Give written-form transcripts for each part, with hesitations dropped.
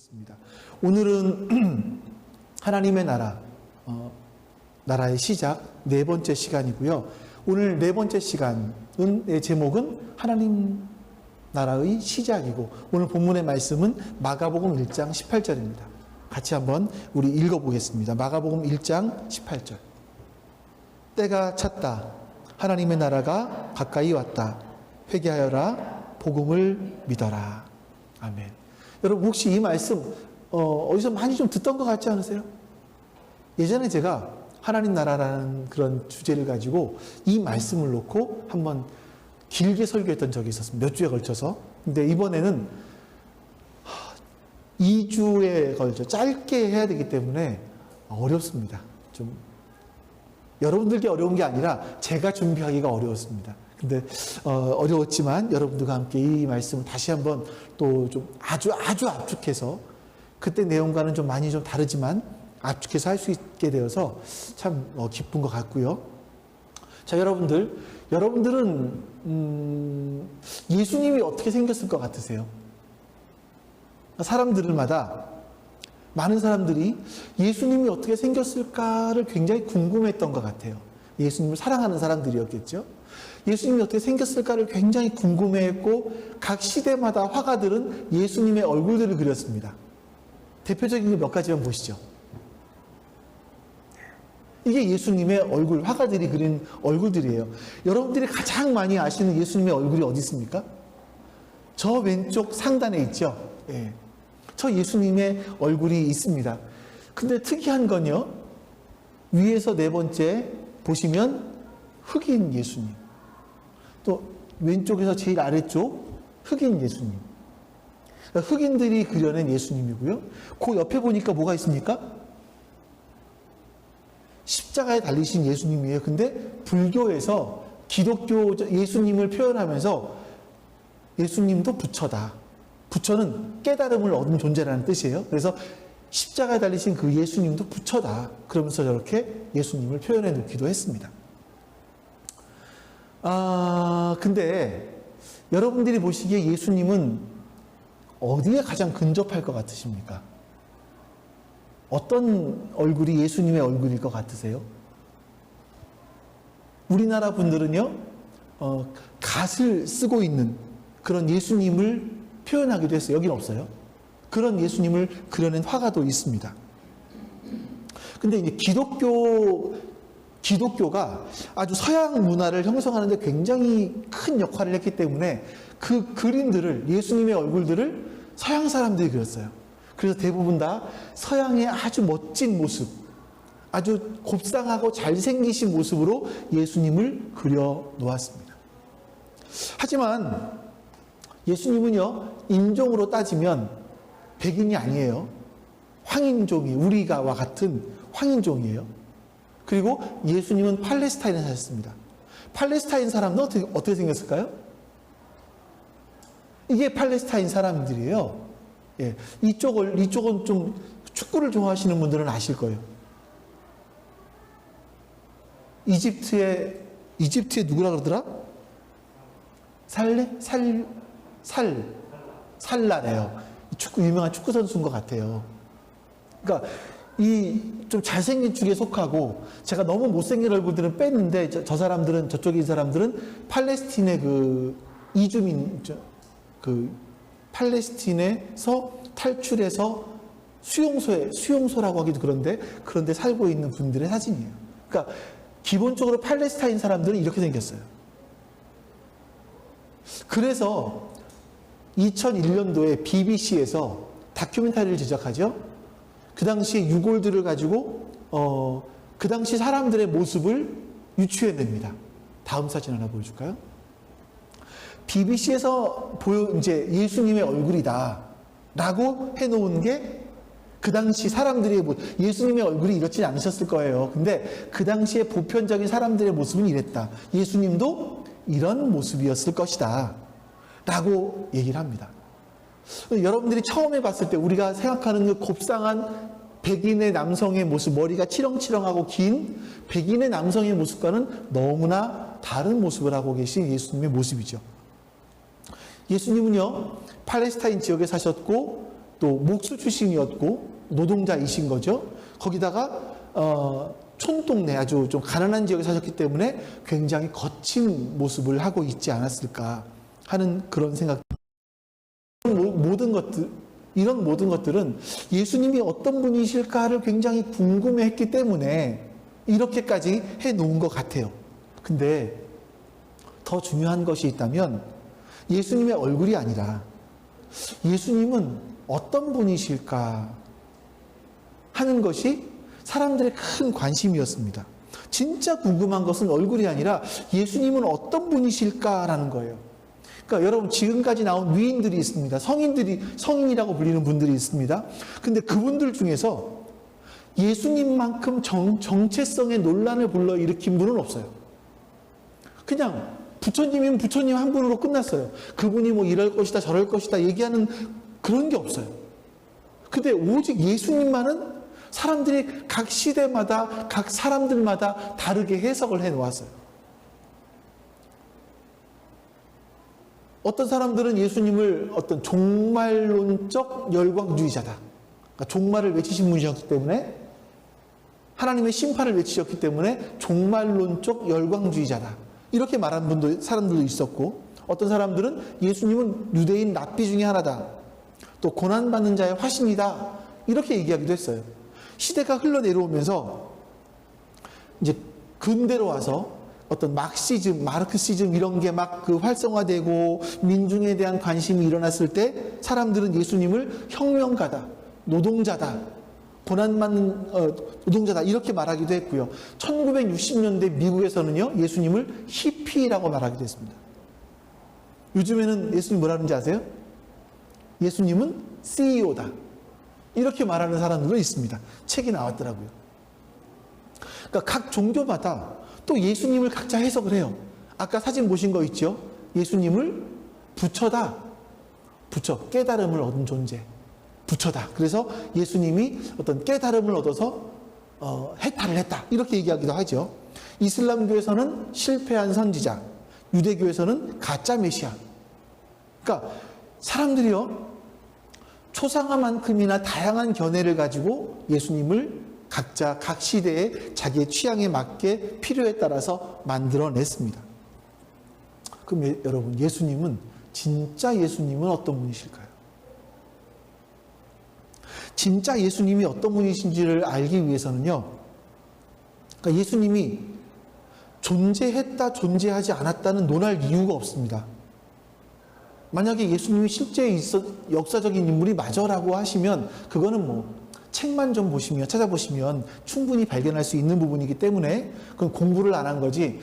습니다. 오늘은 하나님의 나라의 시작 네 번째 시간이고요. 오늘 네 번째 시간의 제목은 하나님 나라의 시작이고, 오늘 본문의 말씀은 마가복음 1장 18절입니다. 같이 한번 우리 읽어보겠습니다. 마가복음 1장 18절. 때가 찼다. 하나님의 나라가 가까이 왔다. 회개하여라. 복음을 믿어라. 아멘. 여러분, 혹시 이 말씀 어디서 많이 좀 듣던 것 같지 않으세요? 예전에 제가 하나님 나라라는 그런 주제를 가지고 이 말씀을 놓고 한번 길게 설교했던 적이 있었습니다. 몇 주에 걸쳐서. 근데 이번에는 2주에 걸쳐 짧게 해야 되기 때문에 어렵습니다. 좀 여러분들께 어려운 게 아니라 제가 준비하기가 어려웠습니다. 근데 어려웠지만 여러분들과 함께 이 말씀을 다시 한번 또 좀 아주 압축해서, 그때 내용과는 좀 많이 좀 다르지만 압축해서 할 수 있게 되어서 참 기쁜 것 같고요. 자, 여러분들은 예수님이 어떻게 생겼을 것 같으세요? 사람들마다 많은 사람들이 예수님이 어떻게 생겼을까를 굉장히 궁금했던 것 같아요. 예수님을 사랑하는 사람들이었겠죠. 예수님이 어떻게 생겼을까를 굉장히 궁금해했고, 각 시대마다 화가들은 예수님의 얼굴들을 그렸습니다. 대표적인 게 몇 가지만 보시죠. 이게 예수님의 얼굴, 화가들이 그린 얼굴들이에요. 여러분들이 가장 많이 아시는 예수님의 얼굴이 어디 있습니까? 저 왼쪽 상단에 있죠. 예. 저 예수님의 얼굴이 있습니다. 근데 특이한 건요, 위에서 네 번째 보시면 흑인 예수님, 또 왼쪽에서 제일 아래쪽 흑인 예수님, 그러니까 흑인들이 그려낸 예수님이고요. 그 옆에 보니까 뭐가 있습니까? 십자가에 달리신 예수님이에요. 근데 불교에서 기독교 예수님을 표현하면서 예수님도 부처다. 부처는 깨달음을 얻은 존재라는 뜻이에요. 그래서 십자가에 달리신 그 예수님도 부처다. 그러면서 저렇게 예수님을 표현해 놓기도 했습니다. 근데 여러분들이 보시기에 예수님은 어디에 가장 근접할 것 같으십니까? 어떤 얼굴이 예수님의 얼굴일 것 같으세요? 우리나라 분들은요, 갓을 쓰고 있는 그런 예수님을 표현하기도 했어요. 여긴 없어요. 그런 예수님을 그려낸 화가도 있습니다. 근데 이제 기독교가 아주 서양 문화를 형성하는 데 굉장히 큰 역할을 했기 때문에 그 그림들을, 예수님의 얼굴들을 서양 사람들이 그렸어요. 그래서 대부분 다 서양의 아주 멋진 모습, 아주 곱상하고 잘생기신 모습으로 예수님을 그려 놓았습니다. 하지만 예수님은요, 인종으로 따지면 백인이 아니에요. 황인종이, 우리가와 같은 황인종이에요. 그리고 예수님은 팔레스타인에 사셨습니다. 팔레스타인 사람은 어떻게 생겼을까요? 이게 팔레스타인 사람들이에요. 예, 이쪽은 좀 축구를 좋아하시는 분들은 아실 거예요. 이집트에 누구라 그러더라? 살라래요. 유명한 축구 선수인 것 같아요. 그러니까 이 좀 잘생긴 축에 속하고, 제가 너무 못생긴 얼굴들은 뺐는데, 저 사람들은, 저쪽에 있는 사람들은 팔레스틴의 그 이주민, 팔레스틴에서 탈출해서 수용소라고 하기도 그런데 살고 있는 분들의 사진이에요. 그러니까 기본적으로 팔레스타인 사람들은 이렇게 생겼어요. 그래서 2001년도에 BBC에서 다큐멘터리를 제작하죠. 그 당시에 유골들을 가지고 그 당시 사람들의 모습을 유추해냅니다. 다음 사진 하나 보여줄까요? BBC에서 이제 예수님의 얼굴이다 라고 해놓은 게 그 당시 사람들의 예수님의 얼굴이 이렇지 않으셨을 거예요. 근데 그 당시에 보편적인 사람들의 모습은 이랬다. 예수님도 이런 모습이었을 것이다 라고 얘기를 합니다. 여러분들이 처음에 봤을 때 우리가 생각하는 그 곱상한 백인의 남성의 모습, 머리가 치렁치렁하고 긴 백인의 남성의 모습과는 너무나 다른 모습을 하고 계신 예수님의 모습이죠. 예수님은요, 팔레스타인 지역에 사셨고 또 목수 출신이었고 노동자이신 거죠. 거기다가 촌동네 아주 좀 가난한 지역에 사셨기 때문에 굉장히 거친 모습을 하고 있지 않았을까 하는 그런 생각. 이런 모든 것들은 예수님이 어떤 분이실까를 굉장히 궁금해했기 때문에 이렇게까지 해놓은 것 같아요. 근데 더 중요한 것이 있다면 예수님의 얼굴이 아니라 예수님은 어떤 분이실까 하는 것이 사람들의 큰 관심이었습니다. 진짜 궁금한 것은 얼굴이 아니라 예수님은 어떤 분이실까라는 거예요. 그러니까 여러분 지금까지 나온 위인들이 있습니다. 성인이라고 불리는 분들이 있습니다. 근데 그분들 중에서 예수님만큼 정체성의 논란을 불러일으킨 분은 없어요. 그냥 부처님이면 부처님 한 분으로 끝났어요. 그분이 뭐 이럴 것이다 저럴 것이다 얘기하는 그런 게 없어요. 근데 오직 예수님만은 사람들이 각 시대마다 각 사람들마다 다르게 해석을 해 놓았어요. 어떤 사람들은 예수님을 어떤 종말론적 열광주의자다. 그러니까 종말을 외치신 분이셨기 때문에 하나님의 심판을 외치셨기 때문에 종말론적 열광주의자다. 이렇게 말하는 사람들도 있었고 어떤 사람들은 예수님은 유대인 랍비 중에 하나다. 또 고난받는 자의 화신이다. 이렇게 얘기하기도 했어요. 시대가 흘러내려오면서 이제 근대로 와서 어떤 마르크시즘 이런 게 막 그 활성화되고 민중에 대한 관심이 일어났을 때 사람들은 예수님을 혁명가다, 노동자다, 고난받는 노동자다 이렇게 말하기도 했고요. 1960년대 미국에서는요 예수님을 히피라고 말하기도 했습니다. 요즘에는 예수님 뭐라 하는지 아세요? 예수님은 CEO다. 이렇게 말하는 사람들도 있습니다. 책이 나왔더라고요. 그러니까 각 종교마다 또 예수님을 각자 해석을 해요. 아까 사진 보신 거 있죠? 예수님을 부처다. 부처, 깨달음을 얻은 존재. 부처다. 그래서 예수님이 어떤 깨달음을 얻어서 해탈을 했다. 이렇게 얘기하기도 하죠. 이슬람교에서는 실패한 선지자, 유대교에서는 가짜 메시아. 그러니까 사람들이요 초상화만큼이나 다양한 견해를 가지고 예수님을 각자 각 시대에 자기의 취향에 맞게 필요에 따라서 만들어냈습니다. 그럼 여러분 진짜 예수님은 어떤 분이실까요? 진짜 예수님이 어떤 분이신지를 알기 위해서는요. 그러니까 예수님이 존재했다 존재하지 않았다는 논할 이유가 없습니다. 만약에 예수님이 실제 역사적인 인물이 맞아라고 하시면 그거는 뭐 책만 좀 찾아보시면 충분히 발견할 수 있는 부분이기 때문에 그건 공부를 안 한 거지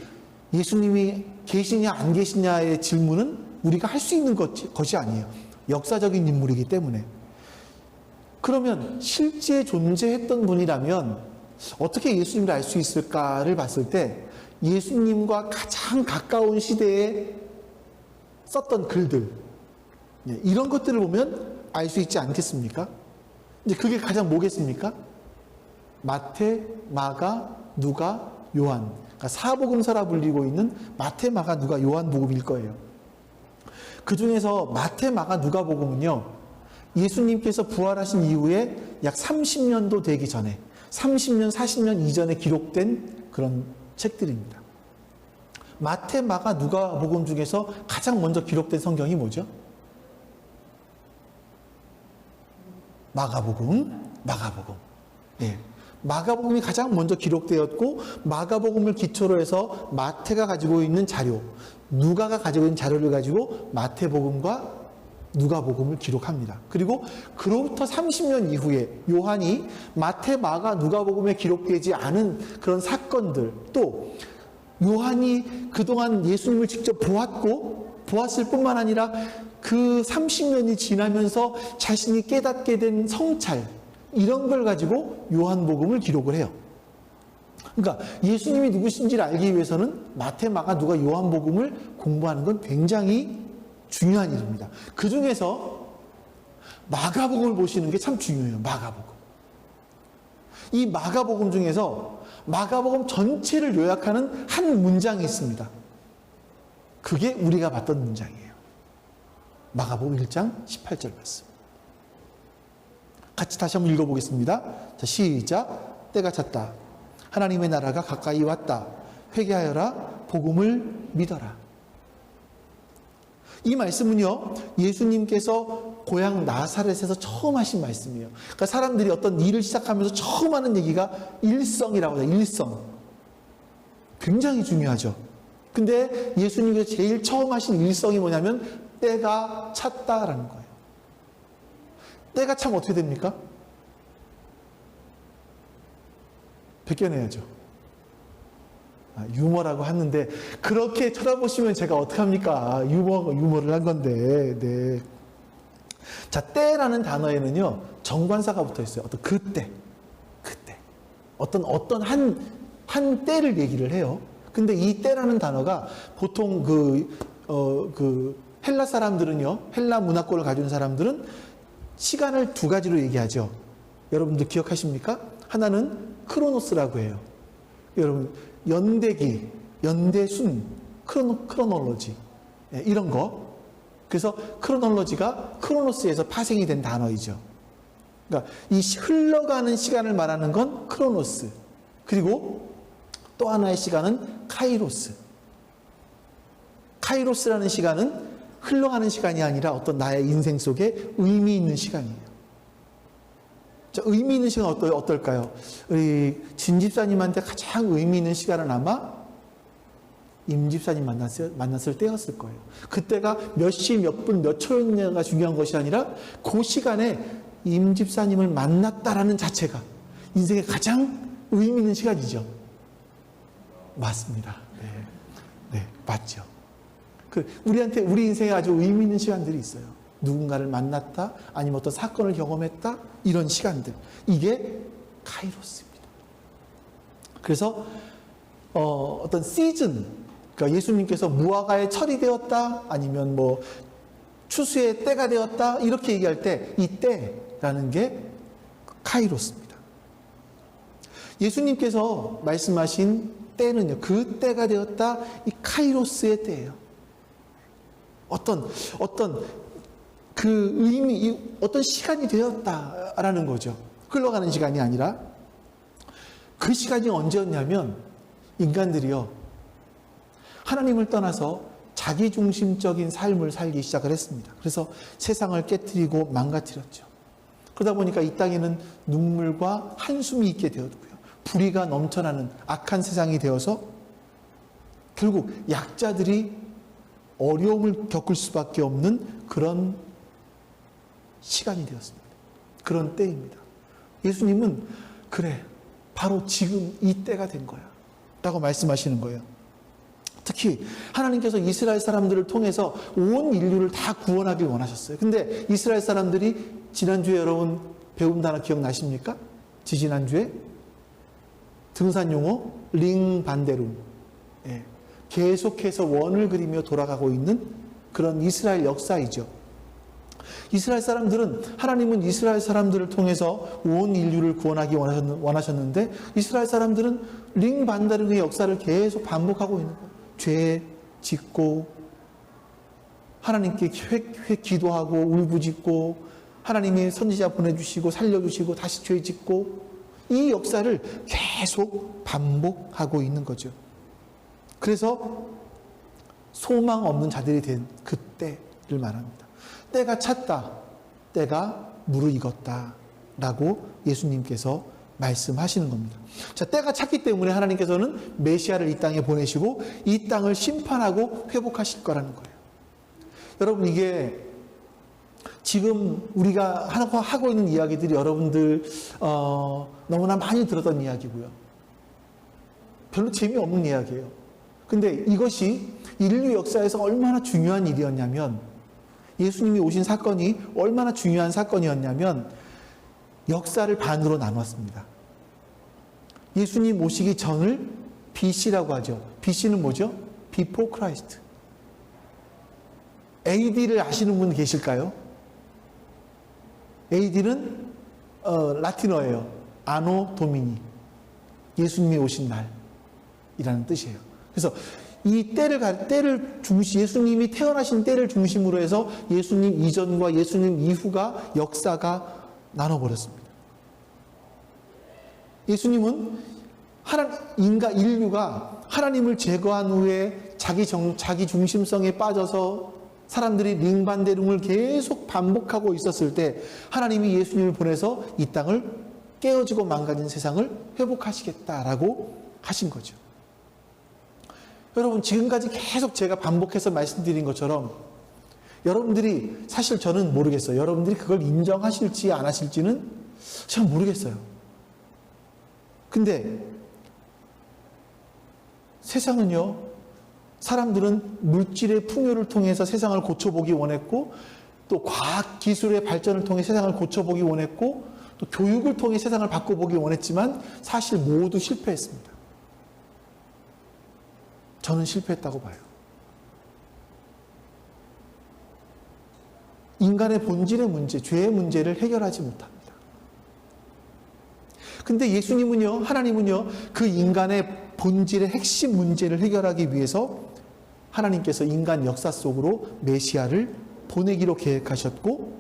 예수님이 계시냐 안 계시냐의 질문은 우리가 할 수 있는 것이 아니에요. 역사적인 인물이기 때문에. 그러면 실제 존재했던 분이라면 어떻게 예수님을 알 수 있을까를 봤을 때 예수님과 가장 가까운 시대에 썼던 글들 이런 것들을 보면 알 수 있지 않겠습니까? 이제 그게 가장 뭐겠습니까? 마태, 마가, 누가, 요한. 그러니까 사복음서라 불리고 있는 마태, 마가, 누가, 요한 복음일 거예요. 그 중에서 마태, 마가, 누가 복음은요. 예수님께서 부활하신 이후에 약 30년도 되기 전에 30년, 40년 이전에 기록된 그런 책들입니다. 마태, 마가, 누가 복음 중에서 가장 먼저 기록된 성경이 뭐죠? 마가복음. 예. 마가복음이 가장 먼저 기록되었고 마가복음을 기초로 해서 마태가 가지고 있는 자료, 누가가 가지고 있는 자료를 가지고 마태복음과 누가복음을 기록합니다. 그리고 그로부터 30년 이후에 요한이 마태, 마가, 누가복음에 기록되지 않은 그런 사건들 또 요한이 그동안 예수님을 직접 보았을 뿐만 아니라 그 30년이 지나면서 자신이 깨닫게 된 성찰 이런 걸 가지고 요한복음을 기록을 해요. 그러니까 예수님이 누구신지를 알기 위해서는 마태, 마가, 누가, 요한복음을 공부하는 건 굉장히 중요한 일입니다. 그 중에서 마가복음을 보시는 게 참 중요해요. 마가복음. 이 마가복음 중에서 마가복음 전체를 요약하는 한 문장이 있습니다. 그게 우리가 봤던 문장이에요. 마가복음 1장 18절 말씀. 같이 다시 한번 읽어보겠습니다. 자, 시작. 때가 찼다. 하나님의 나라가 가까이 왔다. 회개하여라. 복음을 믿어라. 이 말씀은요, 예수님께서 고향 나사렛에서 처음 하신 말씀이에요. 그러니까 사람들이 어떤 일을 시작하면서 처음 하는 얘기가 일성이라고 해요. 일성. 굉장히 중요하죠. 근데 예수님께서 제일 처음 하신 일성이 뭐냐면 때가 찼다라는 거예요. 때가 차면 어떻게 됩니까? 벗겨내야죠. 유머라고 하는데 그렇게 쳐다보시면 제가 어떡합니까? 유머를 한 건데. 네. 자, 때라는 단어에는요, 정관사가 붙어 있어요. 어떤 그때. 어떤 한 때를 얘기를 해요. 근데 이 때라는 단어가 보통 헬라 사람들은요, 헬라 문화권을 가진 사람들은 시간을 두 가지로 얘기하죠. 여러분들 기억하십니까? 하나는 크로노스라고 해요. 여러분, 연대기, 연대순, 크로놀로지, 이런 거. 그래서 크로놀로지가 크로노스에서 파생이 된 단어이죠. 그러니까 이 흘러가는 시간을 말하는 건 크로노스. 그리고 또 하나의 시간은 카이로스. 카이로스라는 시간은 흘러가는 시간이 아니라 어떤 나의 인생 속에 의미 있는 시간이에요. 자, 의미 있는 시간 어떨까요? 우리 진 집사님한테 가장 의미 있는 시간은 아마 임 집사님 만났을 때였을 거예요. 그때가 몇 시, 몇 분, 몇 초였냐가 중요한 것이 아니라 그 시간에 임 집사님을 만났다라는 자체가 인생의 가장 의미 있는 시간이죠. 맞습니다. 네, 맞죠. 우리한테 우리 인생에 아주 의미 있는 시간들이 있어요. 누군가를 만났다, 아니면 어떤 사건을 경험했다, 이런 시간들. 이게 카이로스입니다. 그래서 어떤 시즌, 그러니까 예수님께서 무화과의 철이 되었다, 아니면 뭐 추수의 때가 되었다, 이렇게 얘기할 때 이 때라는 게 카이로스입니다. 예수님께서 말씀하신 때는요, 그 때가 되었다, 이 카이로스의 때예요. 어떤 그 의미, 어떤 시간이 되었다라는 거죠. 흘러가는 시간이 아니라. 그 시간이 언제였냐면 인간들이요, 하나님을 떠나서 자기중심적인 삶을 살기 시작을 했습니다. 그래서 세상을 깨트리고 망가뜨렸죠. 그러다 보니까 이 땅에는 눈물과 한숨이 있게 되었고요, 불의가 넘쳐나는 악한 세상이 되어서 결국 약자들이 어려움을 겪을 수밖에 없는 그런 시간이 되었습니다. 그런 때입니다. 예수님은 그래, 바로 지금 이 때가 된 거야 라고 말씀하시는 거예요. 특히 하나님께서 이스라엘 사람들을 통해서 온 인류를 다 구원하길 원하셨어요. 근데 이스라엘 사람들이 지난주에 여러분 배운 단어 기억나십니까? 지지난주에 등산용어 링반데룸, 계속해서 원을 그리며 돌아가고 있는 그런 이스라엘 역사이죠. 이스라엘 사람들은, 하나님은 이스라엘 사람들을 통해서 온 인류를 구원하기 원하셨는데 이스라엘 사람들은 링반다름의 역사를 계속 반복하고 있는 거예요. 죄 짓고 하나님께 기도하고 울부짖고 하나님이 선지자 보내주시고 살려주시고 다시 죄 짓고, 이 역사를 계속 반복하고 있는 거죠. 그래서 소망 없는 자들이 된 그때를 말합니다. 때가 찼다, 때가 무르익었다 라고 예수님께서 말씀하시는 겁니다. 자, 때가 찼기 때문에 하나님께서는 메시아를 이 땅에 보내시고 이 땅을 심판하고 회복하실 거라는 거예요. 여러분, 이게 지금 우리가 하고 있는 이야기들이 여러분들 너무나 많이 들었던 이야기고요, 별로 재미없는 이야기예요. 근데 이것이 인류 역사에서 얼마나 중요한 일이었냐면, 예수님이 오신 사건이 얼마나 중요한 사건이었냐면 역사를 반으로 나눴습니다. 예수님 오시기 전을 BC라고 하죠. BC는 뭐죠? Before Christ. AD를 아시는 분 계실까요? AD는 라틴어예요. 아노 도미니. 예수님이 오신 날이라는 뜻이에요. 그래서 이 예수님이 태어나신 때를 중심으로 해서 예수님 이전과 예수님 이후가 역사가 나눠버렸습니다. 예수님은 인류가 하나님을 제거한 후에 자기 중심성에 빠져서 사람들이 링반대룽을 계속 반복하고 있었을 때 하나님이 예수님을 보내서 이 땅을 깨어지고 망가진 세상을 회복하시겠다라고 하신 거죠. 여러분, 지금까지 계속 제가 반복해서 말씀드린 것처럼 여러분들이, 사실 저는 모르겠어요. 여러분들이 그걸 인정하실지 안 하실지는 잘 모르겠어요. 근데 세상은요, 사람들은 물질의 풍요를 통해서 세상을 고쳐보기 원했고, 또 과학기술의 발전을 통해 세상을 고쳐보기 원했고, 또 교육을 통해 세상을 바꿔보기 원했지만 사실 모두 실패했습니다. 저는 실패했다고 봐요. 인간의 본질의 문제, 죄의 문제를 해결하지 못합니다. 근데 예수님은요, 하나님은요, 그 인간의 본질의 핵심 문제를 해결하기 위해서 하나님께서 인간 역사 속으로 메시아를 보내기로 계획하셨고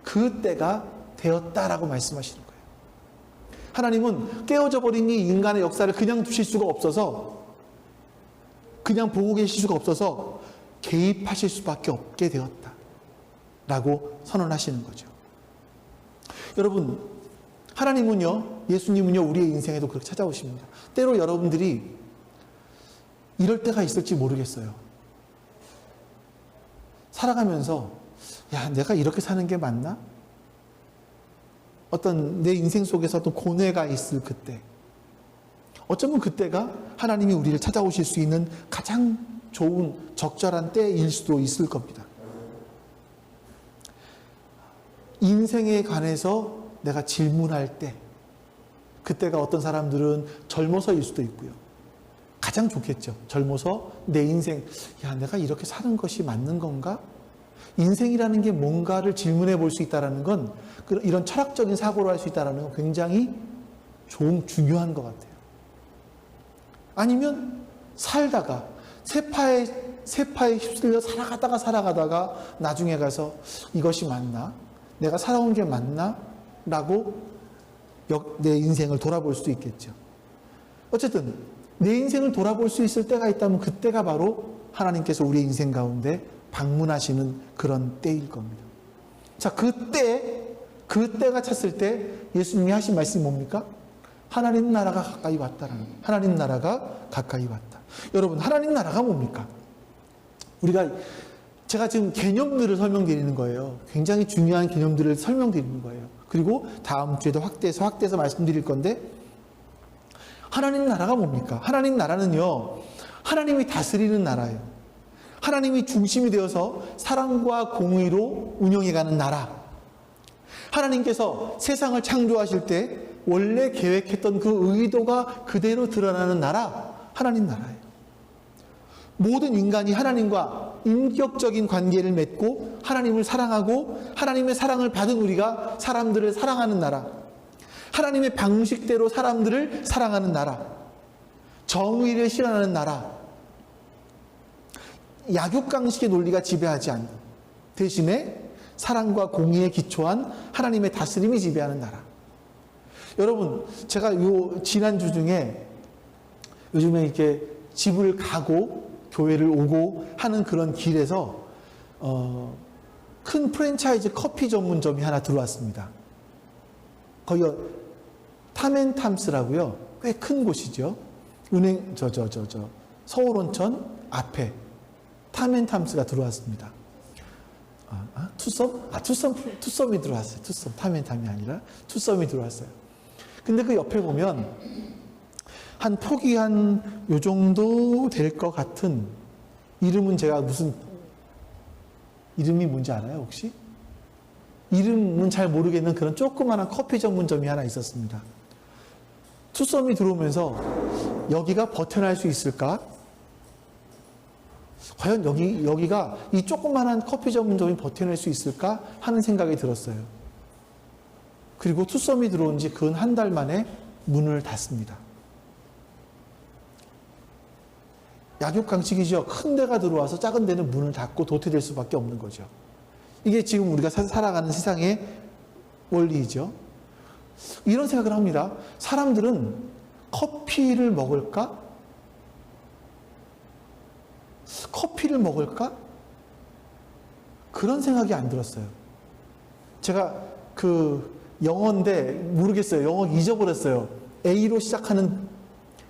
그 때가 되었다라고 말씀하시는 거예요. 하나님은 깨어져 버린 이 인간의 역사를 그냥 두실 수가 없어서, 그냥 보고 계실 수가 없어서 개입하실 수밖에 없게 되었다라고 선언하시는 거죠. 여러분, 하나님은요, 예수님은요, 우리의 인생에도 그렇게 찾아오십니다. 때로 여러분들이 이럴 때가 있을지 모르겠어요. 살아가면서 야, 내가 이렇게 사는 게 맞나? 어떤 내 인생 속에서 어떤 고뇌가 있을 그때, 어쩌면 그때가 하나님이 우리를 찾아오실 수 있는 가장 좋은 적절한 때일 수도 있을 겁니다. 인생에 관해서 내가 질문할 때, 그때가 어떤 사람들은 젊어서일 수도 있고요. 가장 좋겠죠. 젊어서 내 인생, 야, 내가 이렇게 사는 것이 맞는 건가? 인생이라는 게 뭔가를 질문해 볼 수 있다는 건, 이런 철학적인 사고를 할 수 있다는 건 굉장히 중요한 것 같아요. 아니면 살다가 세파에 휩쓸려 살아가다가 나중에 가서 이것이 맞나? 내가 살아온 게 맞나? 라고 내 인생을 돌아볼 수도 있겠죠. 어쨌든 내 인생을 돌아볼 수 있을 때가 있다면 그때가 바로 하나님께서 우리의 인생 가운데 방문하시는 그런 때일 겁니다. 자, 그때가 찼을 때 예수님이 하신 말씀이 뭡니까? 하나님 나라가 가까이 왔다라는 거예요. 하나님 나라가 가까이 왔다. 여러분, 하나님 나라가 뭡니까? 제가 지금 개념들을 설명드리는 거예요. 굉장히 중요한 개념들을 설명드리는 거예요. 그리고 다음 주에도 확대해서 말씀드릴 건데, 하나님 나라가 뭡니까? 하나님 나라는요, 하나님이 다스리는 나라예요. 하나님이 중심이 되어서 사랑과 공의로 운영해가는 나라. 하나님께서 세상을 창조하실 때 원래 계획했던 그 의도가 그대로 드러나는 나라, 하나님 나라예요. 모든 인간이 하나님과 인격적인 관계를 맺고 하나님을 사랑하고 하나님의 사랑을 받은 우리가 사람들을 사랑하는 나라, 하나님의 방식대로 사람들을 사랑하는 나라, 정의를 실현하는 나라, 약육강식의 논리가 지배하지 않는, 대신에 사랑과 공의에 기초한 하나님의 다스림이 지배하는 나라. 여러분, 제가 지난주 중에 요즘에 이렇게 집을 가고 교회를 오고 하는 그런 길에서 큰 프랜차이즈 커피 전문점이 하나 들어왔습니다. 거기 탐앤탐스라고요. 꽤 큰 곳이죠. 은행 서울 온천 앞에 탐앤탐스가 들어왔습니다. 투썸이 들어왔어요. 투썸, 탐앤탐이 아니라 투썸이 들어왔어요. 근데 그 옆에 보면 한 폭이 한 요 정도 될 것 같은, 이름은 제가 무슨 이름이 뭔지 알아요, 혹시? 이름은 잘 모르겠는 그런 조그마한 커피 전문점이 하나 있었습니다. 투썸이 들어오면서 여기가 버텨낼 수 있을까? 과연 여기가 이 조그마한 커피 전문점이 버텨낼 수 있을까 하는 생각이 들었어요. 그리고 투썸이 들어온 지 근 한 달 만에 문을 닫습니다. 약육강식이죠. 큰 데가 들어와서 작은 데는 문을 닫고 도태될 수밖에 없는 거죠. 이게 지금 우리가 살아가는 세상의 원리이죠. 이런 생각을 합니다. 사람들은 커피를 먹을까? 커피를 먹을까? 그런 생각이 안 들었어요. 제가 영어인데 모르겠어요. 영어 잊어버렸어요. A로 시작하는,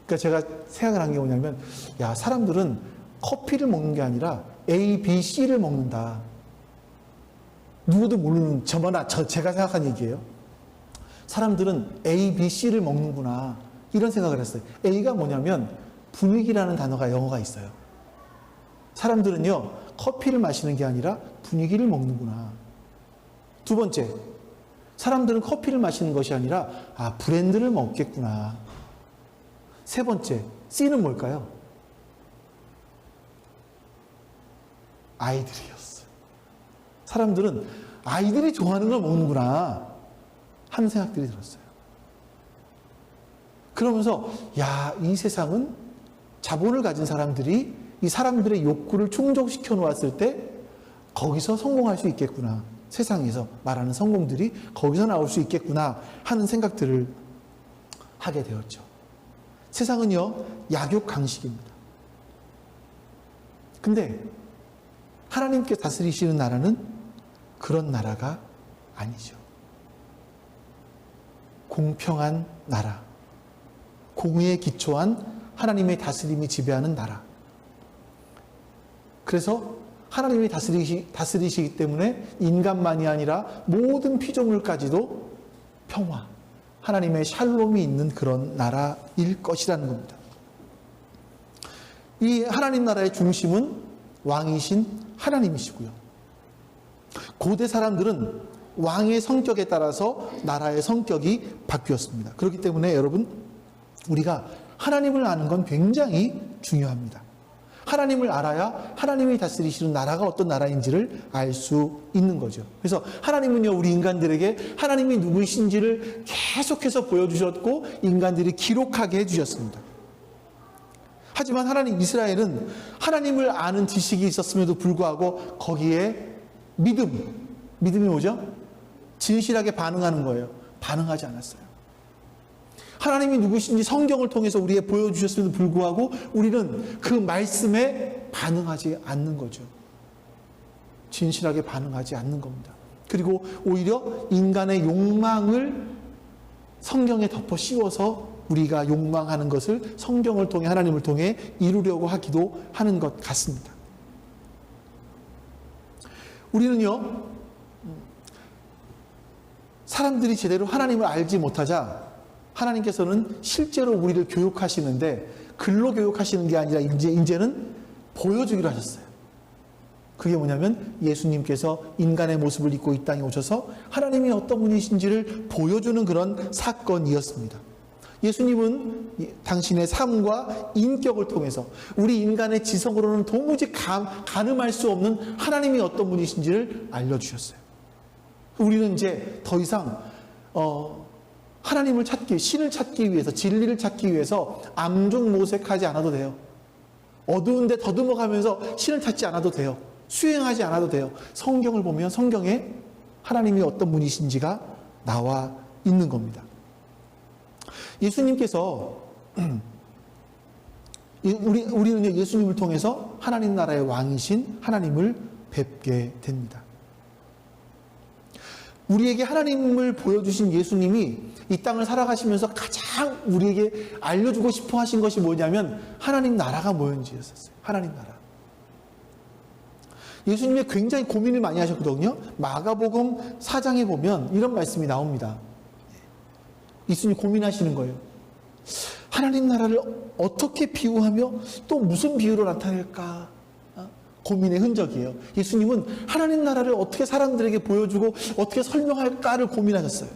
그러니까 제가 생각을 한 게 뭐냐면, 야, 사람들은 커피를 먹는 게 아니라 A, B, C를 먹는다. 누구도 모르는, 제가 생각한 얘기예요. 사람들은 A, B, C를 먹는구나. 이런 생각을 했어요. A가 뭐냐면 분위기라는 단어가 영어가 있어요. 사람들은요, 커피를 마시는 게 아니라 분위기를 먹는구나. 두 번째, 사람들은 커피를 마시는 것이 아니라 브랜드를 먹겠구나. 세 번째, C는 뭘까요? 아이들이었어요. 사람들은 아이들이 좋아하는 걸 먹는구나 하는 생각들이 들었어요. 그러면서 야, 이 세상은 자본을 가진 사람들이 이 사람들의 욕구를 충족시켜 놓았을 때 거기서 성공할 수 있겠구나. 세상에서 말하는 성공들이 거기서 나올 수 있겠구나 하는 생각들을 하게 되었죠. 세상은요, 약육강식입니다. 근데 하나님께 다스리시는 나라는 그런 나라가 아니죠. 공평한 나라, 공의에 기초한 하나님의 다스림이 지배하는 나라. 그래서 하나님이 다스리시기 때문에 인간만이 아니라 모든 피조물까지도 평화, 하나님의 샬롬이 있는 그런 나라일 것이라는 겁니다. 이 하나님 나라의 중심은 왕이신 하나님이시고요. 고대 사람들은 왕의 성격에 따라서 나라의 성격이 바뀌었습니다. 그렇기 때문에 여러분, 우리가 하나님을 아는 건 굉장히 중요합니다. 하나님을 알아야 하나님이 다스리시는 나라가 어떤 나라인지를 알 수 있는 거죠. 그래서 하나님은요, 우리 인간들에게 하나님이 누구이신지를 계속해서 보여주셨고 인간들이 기록하게 해주셨습니다. 하지만 하나님, 이스라엘은 하나님을 아는 지식이 있었음에도 불구하고 거기에 믿음이 뭐죠? 진실하게 반응하는 거예요. 반응하지 않았어요. 하나님이 누구신지 성경을 통해서 우리에게 보여주셨음에도 불구하고 우리는 그 말씀에 반응하지 않는 거죠. 진실하게 반응하지 않는 겁니다. 그리고 오히려 인간의 욕망을 성경에 덮어 씌워서 우리가 욕망하는 것을 성경을 통해, 하나님을 통해 이루려고 하기도 하는 것 같습니다. 우리는요, 사람들이 제대로 하나님을 알지 못하자 하나님께서는 실제로 우리를 교육하시는데 글로 교육하시는 게 아니라 이제는 보여주기로 하셨어요. 그게 뭐냐면 예수님께서 인간의 모습을 입고 이 땅에 오셔서 하나님이 어떤 분이신지를 보여주는 그런 사건이었습니다. 예수님은 당신의 삶과 인격을 통해서 우리 인간의 지성으로는 도무지 가늠할 수 없는 하나님이 어떤 분이신지를 알려주셨어요. 우리는 이제 더 이상 하나님을 신을 찾기 위해서, 진리를 찾기 위해서 암중모색하지 않아도 돼요. 어두운데 더듬어가면서 신을 찾지 않아도 돼요. 수행하지 않아도 돼요. 성경을 보면 성경에 하나님이 어떤 분이신지가 나와 있는 겁니다. 예수님께서 우리는 예수님을 통해서 하나님 나라의 왕이신 하나님을 뵙게 됩니다. 우리에게 하나님을 보여주신 예수님이 이 땅을 살아가시면서 가장 우리에게 알려주고 싶어 하신 것이 뭐냐면 하나님 나라가 뭐였는지였었어요. 하나님 나라. 예수님이 굉장히 고민을 많이 하셨거든요. 마가복음 4장에 보면 이런 말씀이 나옵니다. 예수님이 고민하시는 거예요. 하나님 나라를 어떻게 비유하며 또 무슨 비유로 나타낼까? 고민의 흔적이에요. 예수님은 하나님 나라를 어떻게 사람들에게 보여주고 어떻게 설명할까를 고민하셨어요.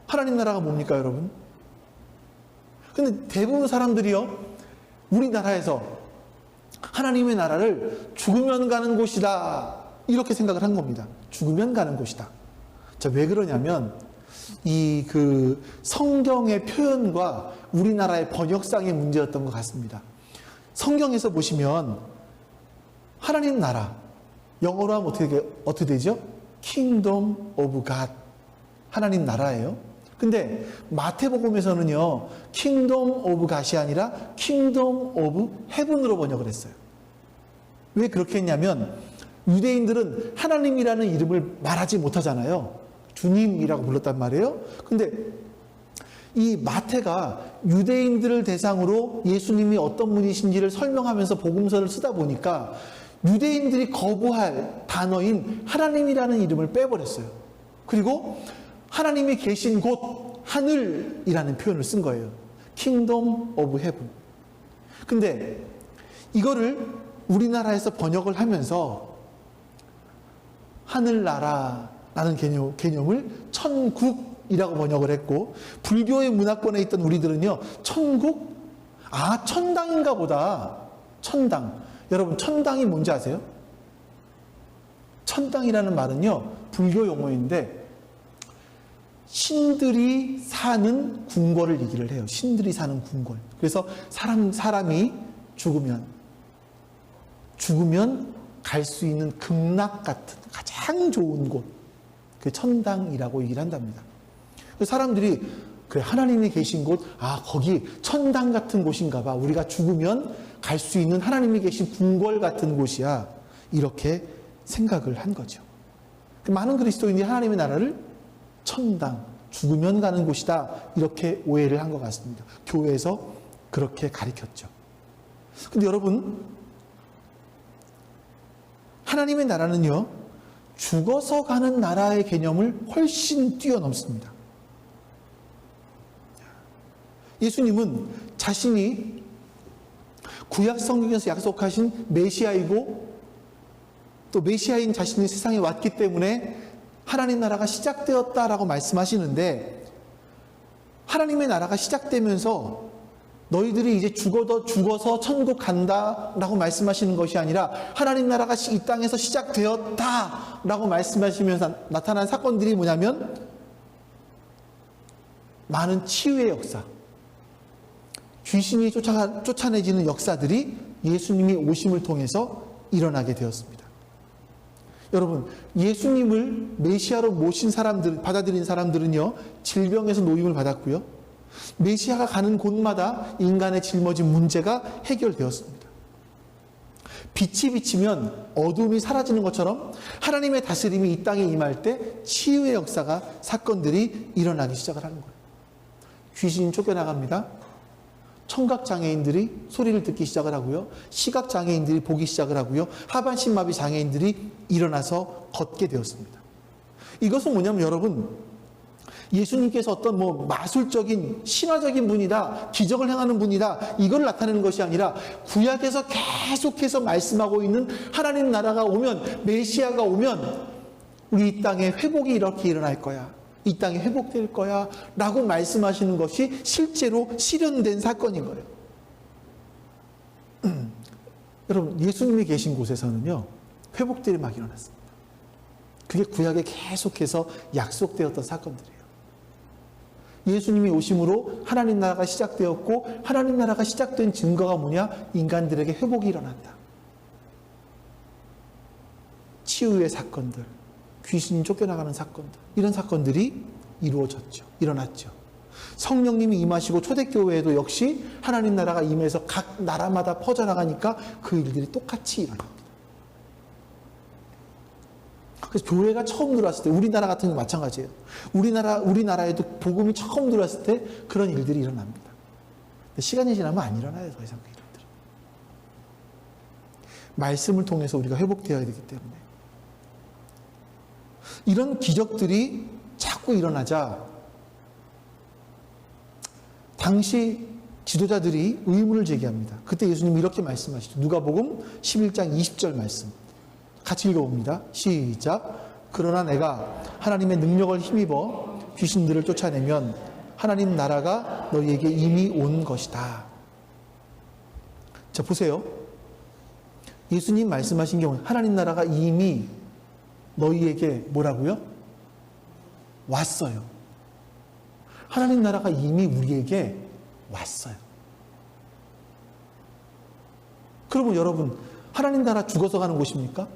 하나님 나라가 뭡니까, 여러분? 근데 대부분 사람들이요, 우리나라에서 하나님의 나라를 죽으면 가는 곳이다, 이렇게 생각을 한 겁니다. 죽으면 가는 곳이다. 자, 왜 그러냐면 성경의 표현과 우리나라의 번역상의 문제였던 것 같습니다. 성경에서 보시면 하나님 나라, 영어로 하면 어떻게 되죠? Kingdom of God, 하나님 나라예요. 근데 마태복음에서는요, Kingdom of God이 아니라 Kingdom of Heaven으로 번역을 했어요. 왜 그렇게 했냐면 유대인들은 하나님이라는 이름을 말하지 못하잖아요. 주님이라고 불렀단 말이에요. 근데 이 마태가 유대인들을 대상으로 예수님이 어떤 분이신지를 설명하면서 복음서를 쓰다 보니까 유대인들이 거부할 단어인 하나님이라는 이름을 빼버렸어요. 그리고 하나님이 계신 곳 하늘이라는 표현을 쓴 거예요. Kingdom of Heaven. 근데 이거를 우리나라에서 번역을 하면서 하늘나라라는 개념을 천국이라고 번역을 했고, 불교의 문화권에 있던 우리들은요, 천국? 아, 천당인가 보다. 천당. 여러분, 천당이 뭔지 아세요? 천당이라는 말은요, 불교 용어인데 신들이 사는 궁궐을 얘기를 해요. 신들이 사는 궁궐. 그래서 사람이 죽으면 갈 수 있는 극락 같은 가장 좋은 곳, 그 천당이라고 얘기를 한답니다. 사람들이 그래, 하나님이 계신 곳, 아, 거기 천당 같은 곳인가 봐. 우리가 죽으면 갈 수 있는 하나님이 계신 궁궐 같은 곳이야. 이렇게 생각을 한 거죠. 많은 그리스도인이 하나님의 나라를 천당, 죽으면 가는 곳이다, 이렇게 오해를 한 것 같습니다. 교회에서 그렇게 가르쳤죠. 근데 여러분, 하나님의 나라는요, 죽어서 가는 나라의 개념을 훨씬 뛰어넘습니다. 예수님은 자신이 구약 성경에서 약속하신 메시아이고, 또 메시아인 자신이 세상에 왔기 때문에 하나님 나라가 시작되었다라고 말씀하시는데, 하나님의 나라가 시작되면서 너희들이 이제 죽어서 천국 간다라고 말씀하시는 것이 아니라 하나님 나라가 이 땅에서 시작되었다라고 말씀하시면서 나타난 사건들이 뭐냐면 많은 치유의 역사, 귀신이 쫓아내지는 역사들이 예수님이 오심을 통해서 일어나게 되었습니다. 여러분, 예수님을 메시아로 모신 사람들, 받아들인 사람들은요, 질병에서 노임을 받았고요, 메시아가 가는 곳마다 인간의 짊어진 문제가 해결되었습니다. 빛이 비치면 어둠이 사라지는 것처럼 하나님의 다스림이 이 땅에 임할 때 치유의 역사가, 사건들이 일어나기 시작을 하는 거예요. 귀신이 쫓겨나갑니다. 청각장애인들이 소리를 듣기 시작을 하고요, 시각장애인들이 보기 시작을 하고요, 하반신마비 장애인들이 일어나서 걷게 되었습니다. 이것은 뭐냐면 여러분, 예수님께서 어떤 마술적인 신화적인 분이다, 기적을 행하는 분이다, 이걸 나타내는 것이 아니라 구약에서 계속해서 말씀하고 있는 하나님 나라가 오면, 메시아가 오면 우리 이 땅에 회복이 이렇게 일어날 거야, 이 땅이 회복될 거야 라고 말씀하시는 것이 실제로 실현된 사건인 거예요. 여러분, 예수님이 계신 곳에서는요, 회복들이 막 일어났습니다. 그게 구약에 계속해서 약속되었던 사건들이에요. 예수님이 오심으로 하나님 나라가 시작되었고, 하나님 나라가 시작된 증거가 뭐냐? 인간들에게 회복이 일어난다. 치유의 사건들, 귀신이 쫓겨나가는 사건들, 이런 사건들이 이루어졌죠. 일어났죠. 성령님이 임하시고 초대교회에도 역시 하나님 나라가 임해서 각 나라마다 퍼져나가니까 그 일들이 똑같이 일어납니다. 그래서 교회가 처음 들어왔을 때, 우리나라 같은 경우 마찬가지예요. 우리나라에도 복음이 처음 들어왔을 때 그런 일들이 일어납니다. 근데 시간이 지나면 안 일어나요, 더 이상 그 일들은. 말씀을 통해서 우리가 회복되어야 되기 때문에. 이런 기적들이 자꾸 일어나자 당시 지도자들이 의문을 제기합니다. 그때 예수님이 이렇게 말씀하시죠. 누가복음 11장 20절 말씀 같이 읽어봅니다. 시작. 그러나 내가 하나님의 능력을 힘입어 귀신들을 쫓아내면 하나님 나라가 너희에게 이미 온 것이다. 자, 보세요. 예수님 말씀하신 경우는 하나님 나라가 이미 너희에게 뭐라고요? 왔어요. 하나님 나라가 이미 우리에게 왔어요. 그러면 여러분, 하나님 나라 죽어서 가는 곳입니까?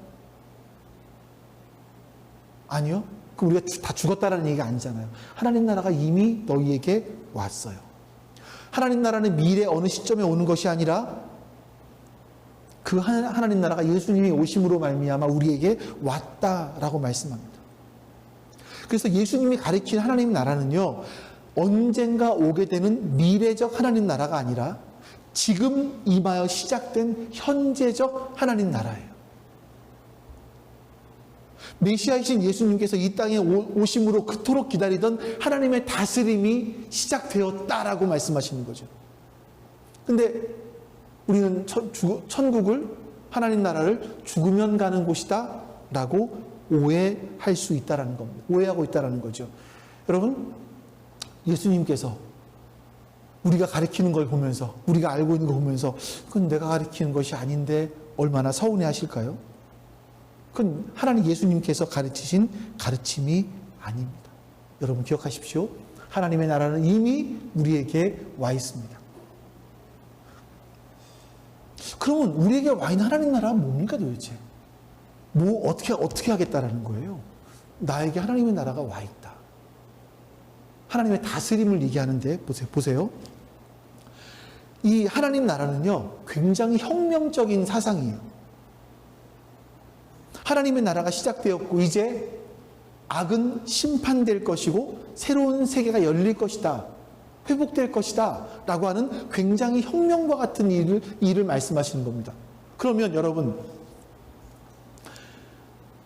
아니요. 그 우리가 다 죽었다라는 얘기가 아니잖아요. 하나님 나라가 이미 너희에게 왔어요. 하나님 나라는 미래 어느 시점에 오는 것이 아니라 그 하나님 나라가 예수님이 오심으로 말미암아 우리에게 왔다라고 말씀합니다. 그래서 예수님이 가리킨 하나님 나라는요, 언젠가 오게 되는 미래적 하나님 나라가 아니라 지금 임하여 시작된 현재적 하나님 나라예요. 메시아이신 예수님께서 이 땅에 오심으로 그토록 기다리던 하나님의 다스림이 시작되었다라고 말씀하시는 거죠. 근데 우리는 천국을, 하나님 나라를 죽으면 가는 곳이다 라고 오해할 수 있다라는 겁니다. 오해하고 있다라는 거죠. 여러분, 예수님께서 우리가 가리키는 걸 보면서, 우리가 알고 있는 걸 보면서 그건 내가 가리키는 것이 아닌데 얼마나 서운해 하실까요? 그건 하나님 예수님께서 가르치신 가르침이 아닙니다. 여러분 기억하십시오. 하나님의 나라는 이미 우리에게 와 있습니다. 그러면 우리에게 와 있는 하나님 나라가 뭡니까 도대체? 어떻게 하겠다라는 거예요? 나에게 하나님의 나라가 와 있다. 하나님의 다스림을 얘기하는데 보세요. 이 하나님 나라는요, 굉장히 혁명적인 사상이에요. 하나님의 나라가 시작되었고 이제 악은 심판될 것이고 새로운 세계가 열릴 것이다, 회복될 것이다 라고 하는 굉장히 혁명과 같은 일을 말씀하시는 겁니다. 그러면 여러분,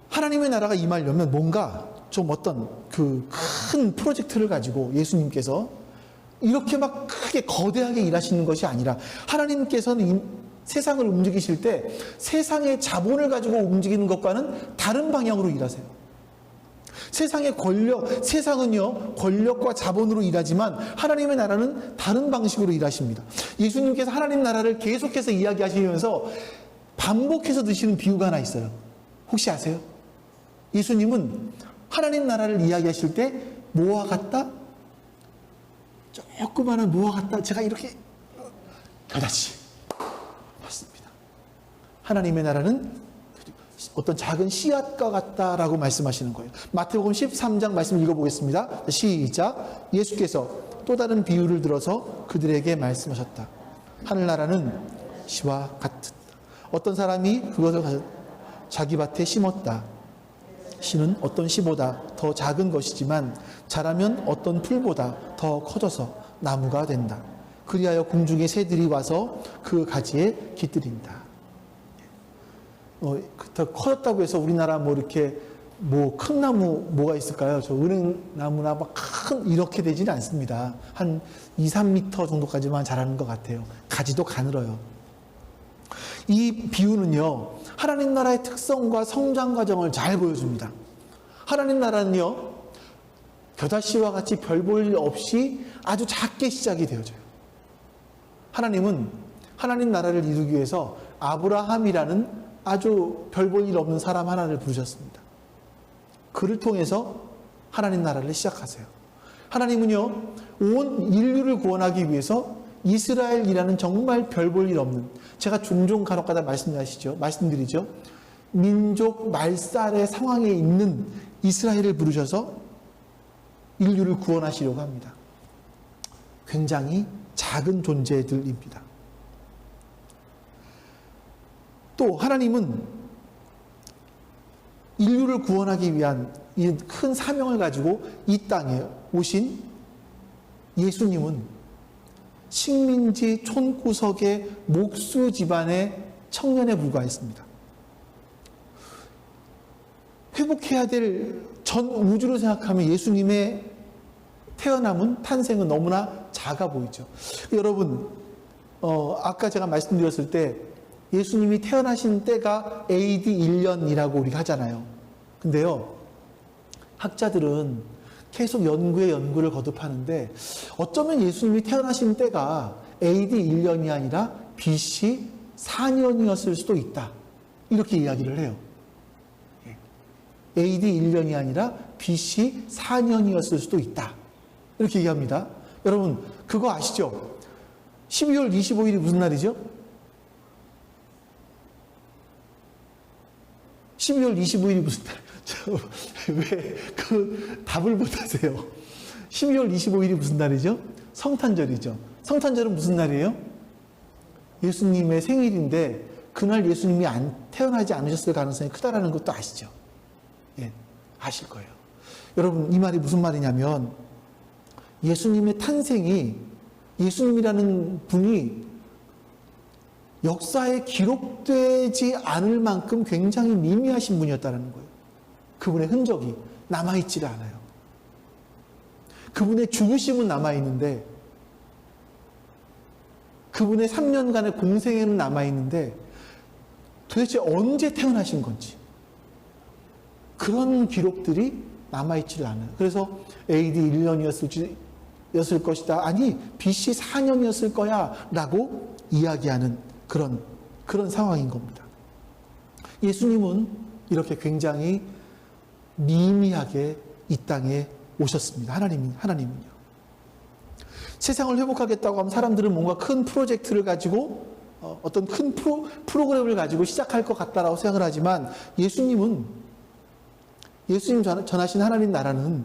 하나님의 나라가 임하려면 뭔가 좀 어떤 그 큰 프로젝트를 가지고 예수님께서 이렇게 막 크게 거대하게 일하시는 것이 아니라, 하나님께서는 세상을 움직이실 때 세상의 자본을 가지고 움직이는 것과는 다른 방향으로 일하세요. 세상은요, 권력과 자본으로 일하지만 하나님의 나라는 다른 방식으로 일하십니다. 예수님께서 하나님 나라를 계속해서 이야기하시면서 반복해서 드시는 비유가 하나 있어요. 혹시 아세요? 예수님은 하나님 나라를 이야기하실 때 뭐와 같다? 조그마한 뭐와 같다? 제가 이렇게 그렇지. 맞습니다. 하나님의 나라는 어떤 작은 씨앗과 같다라고 말씀하시는 거예요. 마태복음 13장 말씀 읽어보겠습니다. 시작. 예수께서 또 다른 비유를 들어서 그들에게 말씀하셨다. 하늘나라는 씨와 같다. 어떤 사람이 그것을 자기 밭에 심었다. 씨는 어떤 씨보다 더 작은 것이지만 자라면 어떤 풀보다 더 커져서 나무가 된다. 그리하여 궁중의 새들이 와서 그 가지에 깃들인다. 더 커졌다고 해서 우리나라 이렇게 큰 나무 뭐가 있을까요? 저 은행나무나 막 큰 이렇게 되지는 않습니다. 한 2, 3m 정도까지만 자라는 것 같아요. 가지도 가늘어요. 이 비유는요, 하나님 나라의 특성과 성장 과정을 잘 보여줍니다. 하나님 나라는요, 겨자씨와 같이 별 볼 일 없이 아주 작게 시작이 되어져요. 하나님은 하나님 나라를 이루기 위해서 아브라함이라는 아주 별 볼 일 없는 사람 하나를 부르셨습니다. 그를 통해서 하나님 나라를 시작하세요. 하나님은요, 온 인류를 구원하기 위해서 이스라엘이라는 정말 별 볼 일 없는, 제가 종종 간혹가다 말씀드리죠. 민족 말살의 상황에 있는 이스라엘을 부르셔서 인류를 구원하시려고 합니다. 굉장히 작은 존재들입니다. 또 하나님은 인류를 구원하기 위한 이 큰 사명을 가지고 이 땅에 오신 예수님은 식민지 촌구석의 목수 집안의 청년에 불과했습니다. 회복해야 될 전 우주로 생각하면 예수님의 탄생은 너무나 작아 보이죠. 여러분, 아까 제가 말씀드렸을 때 예수님이 태어나신 때가 AD 1년이라고 우리가 하잖아요. 근데요, 학자들은 계속 연구를 거듭하는데 어쩌면 예수님이 태어나신 때가 AD 1년이 아니라 BC 4년이었을 수도 있다. 이렇게 이야기를 해요. AD 1년이 아니라 BC 4년이었을 수도 있다. 이렇게 얘기합니다. 여러분, 그거 아시죠? 12월 25일이 무슨 날이죠? 12월 25일이 무슨 날? 왜 그 답을 못하세요? 12월 25일이 무슨 날이죠? 성탄절이죠. 성탄절은 무슨 날이에요? 예수님의 생일인데 그날 예수님이 태어나지 않으셨을 가능성이 크다라는 것도 아시죠? 예, 아실 거예요. 여러분, 이 말이 무슨 말이냐면 예수님의 탄생이, 예수님이라는 분이 역사에 기록되지 않을 만큼 굉장히 미미하신 분이었다는 거예요. 그분의 흔적이 남아있지를 않아요. 그분의 죽으심은 남아있는데, 그분의 3년간의 공생에는 남아있는데 도대체 언제 태어나신 건지 그런 기록들이 남아있지를 않아요. 그래서 AD 1년이었을 것이다. 아니, BC 4년이었을 거야 라고 이야기하는 그런 상황인 겁니다. 예수님은 이렇게 굉장히 미미하게 이 땅에 오셨습니다. 하나님은요. 세상을 회복하겠다고 하면 사람들은 뭔가 큰 프로젝트를 가지고 어떤 큰 프로그램을 가지고 시작할 것 같다라고 생각을 하지만 예수님 전하신 하나님 나라는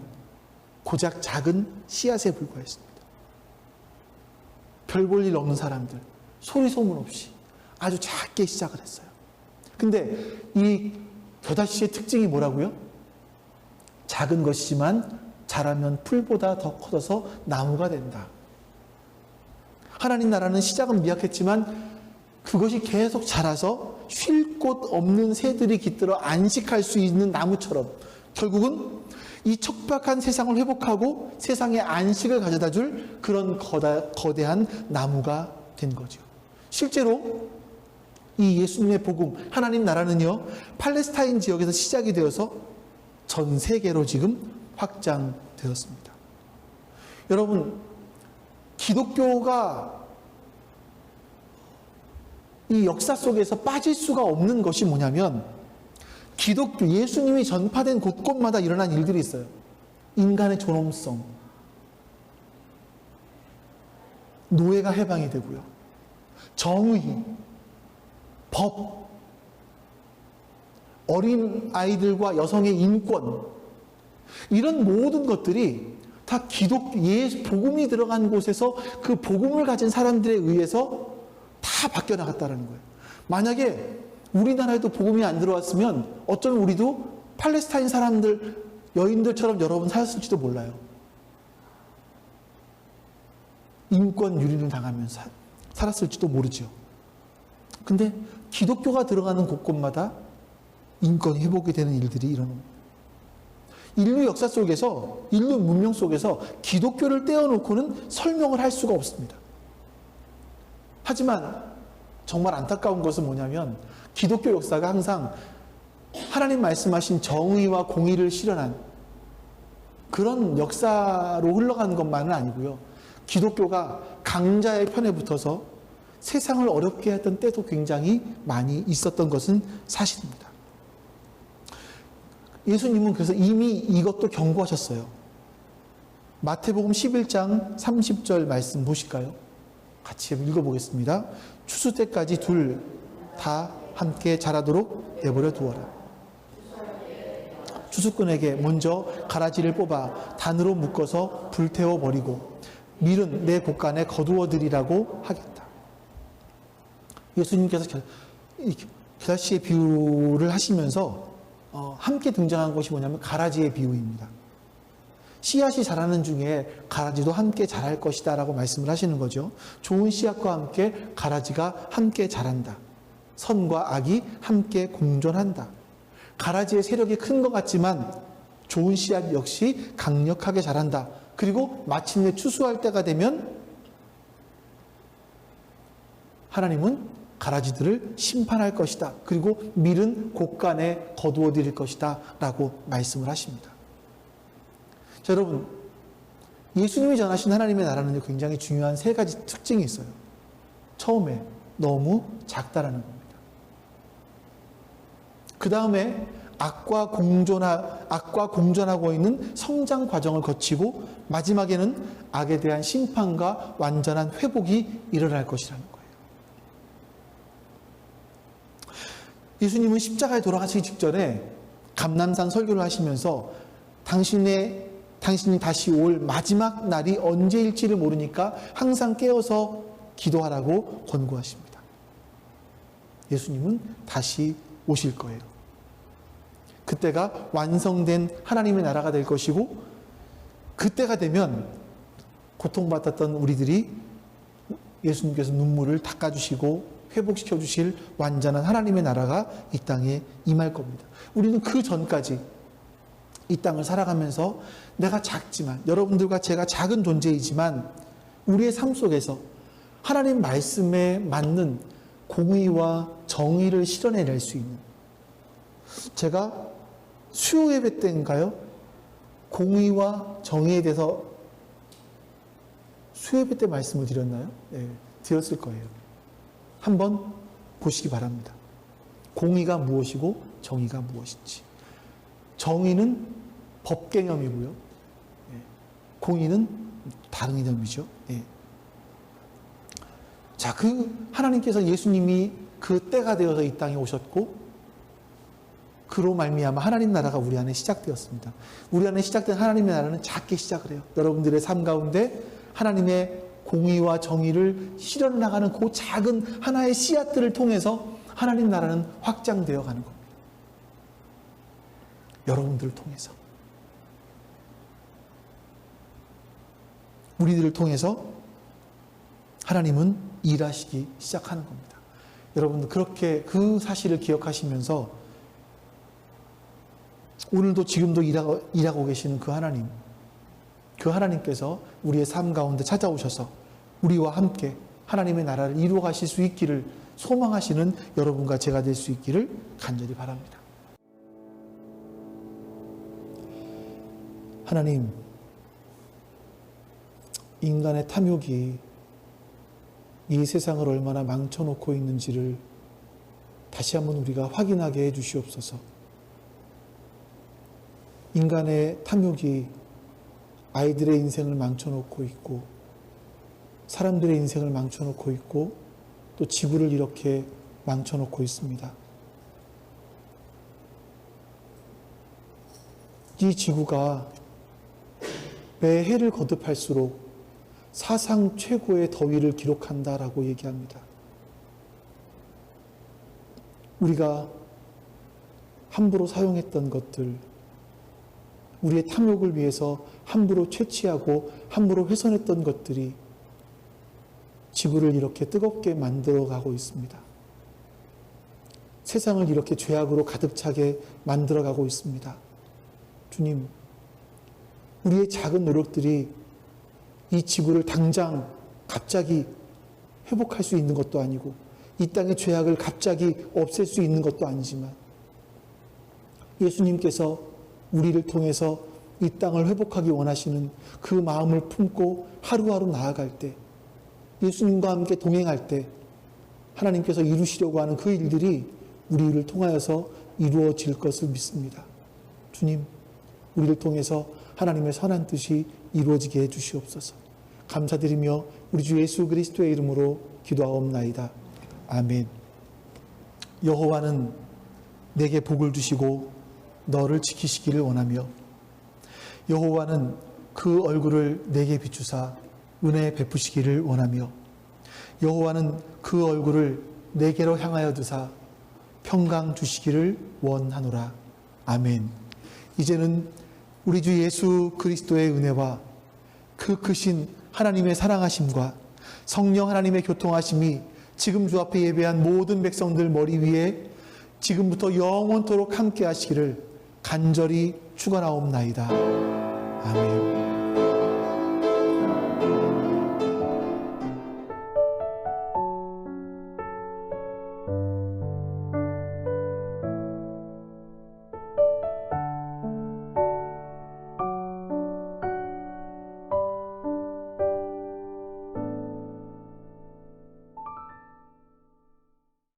고작 작은 씨앗에 불과했습니다. 별 볼 일 없는 사람들, 소리 소문 없이 아주 작게 시작을 했어요. 근데 이 겨다씨의 특징이 뭐라고요? 작은 것이지만 자라면 풀보다 더 커져서 나무가 된다. 하나님 나라는 시작은 미약했지만 그것이 계속 자라서 쉴 곳 없는 새들이 깃들어 안식할 수 있는 나무처럼 결국은 이 척박한 세상을 회복하고 세상에 안식을 가져다 줄 그런 거대한 나무가 된 거죠. 실제로 이 예수님의 복음, 하나님 나라는요, 팔레스타인 지역에서 시작이 되어서 전 세계로 지금 확장되었습니다. 여러분, 기독교가 이 역사 속에서 빠질 수가 없는 것이 뭐냐면 기독교, 예수님이 전파된 곳곳마다 일어난 일들이 있어요. 인간의 존엄성, 노예가 해방이 되고요. 정의, 법, 어린 아이들과 여성의 인권, 이런 모든 것들이 다 복음이 들어간 곳에서 그 복음을 가진 사람들에 의해서 다 바뀌어 나갔다는 거예요. 만약에 우리나라에도 복음이 안 들어왔으면 어쩌면 우리도 팔레스타인 사람들, 여인들처럼 여러분 살았을지도 몰라요. 인권 유린을 당하면서 살았을지도 모르죠. 근데 기독교가 들어가는 곳곳마다 인권이 회복이 되는 일들이 일어납니다. 인류 역사 속에서, 인류 문명 속에서 기독교를 떼어놓고는 설명을 할 수가 없습니다. 하지만 정말 안타까운 것은 뭐냐면 기독교 역사가 항상 하나님 말씀하신 정의와 공의를 실현한 그런 역사로 흘러가는 것만은 아니고요. 기독교가 강자의 편에 붙어서 세상을 어렵게 했던 때도 굉장히 많이 있었던 것은 사실입니다. 예수님은 그래서 이미 이것도 경고하셨어요. 마태복음 11장 30절 말씀 보실까요? 같이 읽어보겠습니다. 추수 때까지 둘 다 함께 자라도록 내버려 두어라. 추수꾼에게 먼저 가라지를 뽑아 단으로 묶어서 불태워 버리고 밀은 내 곳간에 거두어 드리라고 하겠다. 예수님께서 겨다씨의 비유를 하시면서 함께 등장한 것이 뭐냐면 가라지의 비유입니다. 씨앗이 자라는 중에 가라지도 함께 자랄 것이다 라고 말씀을 하시는 거죠. 좋은 씨앗과 함께 가라지가 함께 자란다. 선과 악이 함께 공존한다. 가라지의 세력이 큰 것 같지만 좋은 씨앗 역시 강력하게 자란다. 그리고 마침내 추수할 때가 되면 하나님은 가라지들을 심판할 것이다. 그리고 밀은 곳간에 거두어 드릴 것이다 라고 말씀을 하십니다. 자, 여러분, 예수님이 전하신 하나님의 나라는 굉장히 중요한 세 가지 특징이 있어요. 처음에 너무 작다라는 겁니다. 그 다음에 악과 공존하고 있는 성장 과정을 거치고 마지막에는 악에 대한 심판과 완전한 회복이 일어날 것이라는 거예요. 예수님은 십자가에 돌아가시기 직전에 감람산 설교를 하시면서 당신이 다시 올 마지막 날이 언제일지를 모르니까 항상 깨어서 기도하라고 권고하십니다. 예수님은 다시 오실 거예요. 그때가 완성된 하나님의 나라가 될 것이고, 그때가 되면 고통받았던 우리들이 예수님께서 눈물을 닦아주시고 회복시켜 주실 완전한 하나님의 나라가 이 땅에 임할 겁니다. 우리는 그 전까지 이 땅을 살아가면서 내가 작지만, 여러분들과 제가 작은 존재이지만 우리의 삶 속에서 하나님 말씀에 맞는 공의와 정의를 실현해낼 수 있는, 제가 수요 예배 때인가요? 공의와 정의에 대해서 수요 예배 때 말씀을 드렸나요? 네, 드렸을 거예요. 한번 보시기 바랍니다. 공의가 무엇이고 정의가 무엇인지. 정의는 법 개념이고요. 공의는 다른 개념이죠. 자, 그 하나님께서 예수님이 그 때가 되어서 이 땅에 오셨고, 그로 말미암아 하나님 나라가 우리 안에 시작되었습니다. 우리 안에 시작된 하나님의 나라는 작게 시작을 해요. 여러분들의 삶 가운데 하나님의 공의와 정의를 실현해 나가는 그 작은 하나의 씨앗들을 통해서 하나님 나라는 확장되어 가는 겁니다. 여러분들을 통해서, 우리들을 통해서 하나님은 일하시기 시작하는 겁니다. 여러분들 그렇게 그 사실을 기억하시면서 오늘도 지금도 일하고 계시는 그 하나님, 그 하나님께서 우리의 삶 가운데 찾아오셔서 우리와 함께 하나님의 나라를 이루어 가실 수 있기를 소망하시는 여러분과 제가 될 수 있기를 간절히 바랍니다. 하나님, 인간의 탐욕이 이 세상을 얼마나 망쳐놓고 있는지를 다시 한번 우리가 확인하게 해주시옵소서. 인간의 탐욕이 아이들의 인생을 망쳐놓고 있고, 사람들의 인생을 망쳐놓고 있고, 또 지구를 이렇게 망쳐놓고 있습니다. 이 지구가 매 해를 거듭할수록 사상 최고의 더위를 기록한다라고 얘기합니다. 우리가 함부로 사용했던 것들, 우리의 탐욕을 위해서 함부로 채취하고 함부로 훼손했던 것들이 지구를 이렇게 뜨겁게 만들어가고 있습니다. 세상을 이렇게 죄악으로 가득 차게 만들어가고 있습니다. 주님, 우리의 작은 노력들이 이 지구를 당장 갑자기 회복할 수 있는 것도 아니고, 이 땅의 죄악을 갑자기 없앨 수 있는 것도 아니지만, 예수님께서 우리를 통해서 이 땅을 회복하기 원하시는 그 마음을 품고 하루하루 나아갈 때, 예수님과 함께 동행할 때 하나님께서 이루시려고 하는 그 일들이 우리를 통하여서 이루어질 것을 믿습니다. 주님, 우리를 통해서 하나님의 선한 뜻이 이루어지게 해주시옵소서. 감사드리며 우리 주 예수 그리스도의 이름으로 기도하옵나이다. 아멘. 여호와는 내게 복을 주시고 너를 지키시기를 원하며, 여호와는 그 얼굴을 내게 비추사 은혜 베푸시기를 원하며, 여호와는 그 얼굴을 내게로 향하여 두사 평강 주시기를 원하노라. 아멘. 이제는 우리 주 예수 그리스도의 은혜와 그 크신 하나님의 사랑하심과 성령 하나님의 교통하심이 지금 주 앞에 예배한 모든 백성들 머리 위에 지금부터 영원토록 함께 하시기를 간절히 축원하옵나이다. 아멘.